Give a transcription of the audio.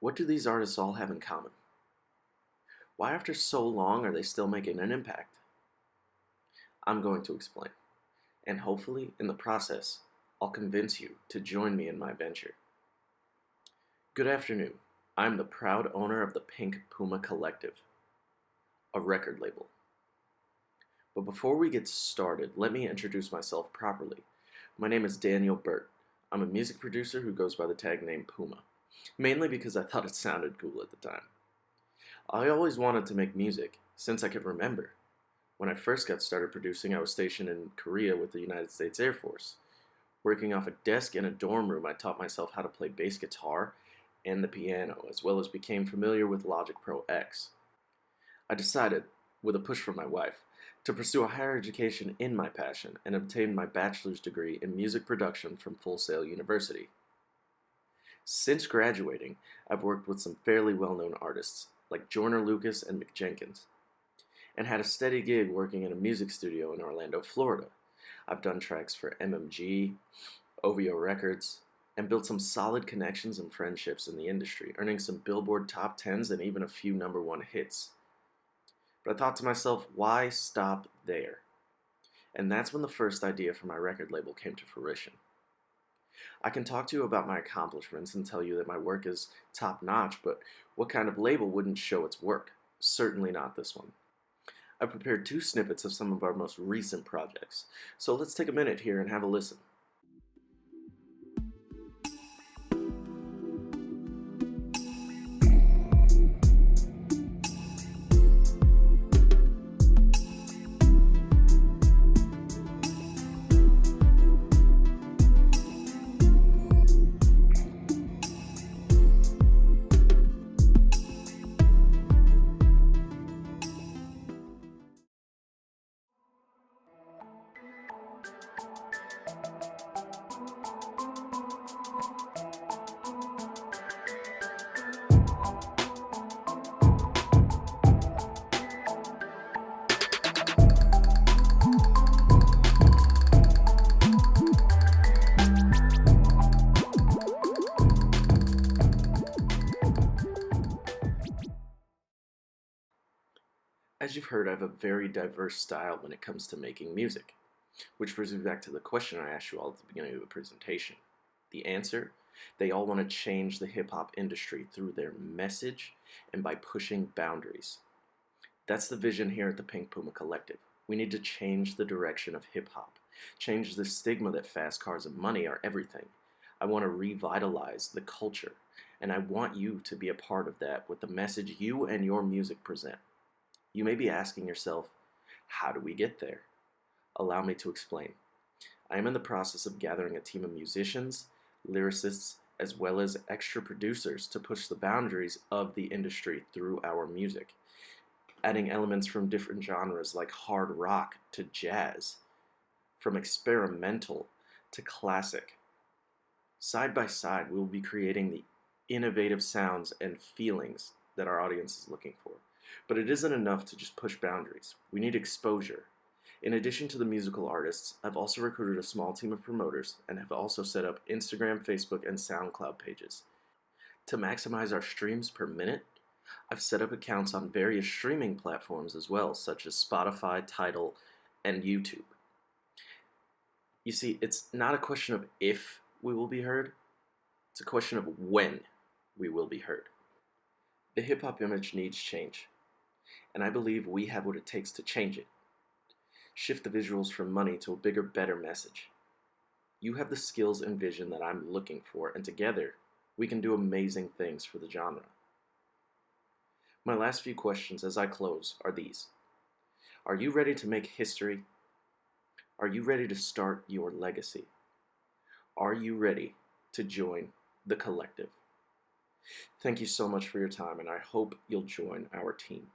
What do these artists all have in common? Why, after so long, are they still making an impact? I'm going to explain, and hopefully, in the process, I'll convince you to join me in my venture. Good afternoon. I'm the proud owner of the Puma Collective, a record label. But before we get started, let me introduce myself properly. My name is Daniel Burt. I'm a music producer who goes by the tag name Puma, mainly because I thought it sounded cool at the time. I always wanted to make music since I could remember. When I first got started producing, I was stationed in Korea with the United States Air Force. Working off a desk in a dorm room, I taught myself how to play bass guitar and the piano, as well as became familiar with Logic Pro X. I decided, with a push from my wife, to pursue a higher education in my passion and obtained my bachelor's degree in music production from Full Sail University. Since graduating, I've worked with some fairly well-known artists like Joyner Lucas and Mick Jenkins, and had a steady gig working in a music studio in Orlando, Florida. I've done tracks for MMG, OVO Records, and built some solid connections and friendships in the industry, earning some Billboard top 10s and even a few #1 hits. But I thought to myself, why stop there? And that's when the first idea for my record label came to fruition. I can talk to you about my accomplishments and tell you that my work is top-notch, but what kind of label wouldn't show its work? Certainly not this one. I've prepared 2 snippets of some of our most recent projects, so let's take a minute here and have a listen. As you've heard, I have a very diverse style when it comes to making music, which brings me back to the question I asked you all at the beginning of the presentation. The answer? They all want to change the hip-hop industry through their message and by pushing boundaries. That's the vision here at the Puma Collective. We need to change the direction of hip-hop, change the stigma that fast cars and money are everything. I want to revitalize the culture, and I want you to be a part of that with the message you and your music present. You may be asking yourself, how do we get there? Allow me to explain. I am in the process of gathering a team of musicians, lyricists, as well as extra producers to push the boundaries of the industry through our music, adding elements from different genres like hard rock to jazz, from experimental to classic. Side by side, we will be creating the innovative sounds and feelings that our audience is looking for. But it isn't enough to just push boundaries. We need exposure. In addition to the musical artists, I've also recruited a small team of promoters and have also set up Instagram, Facebook, and SoundCloud pages. To maximize our streams per minute, I've set up accounts on various streaming platforms as well, such as Spotify, Tidal, and YouTube. You see, it's not a question of if we will be heard, it's a question of when we will be heard. The hip-hop image needs change, and I believe we have what it takes to change it. Shift the visuals from money to a bigger, better message. You have the skills and vision that I'm looking for, and together, we can do amazing things for the genre. My last few questions as I close are these. Are you ready to make history? Are you ready to start your legacy? Are you ready to join the collective? Thank you so much for your time, and I hope you'll join our team.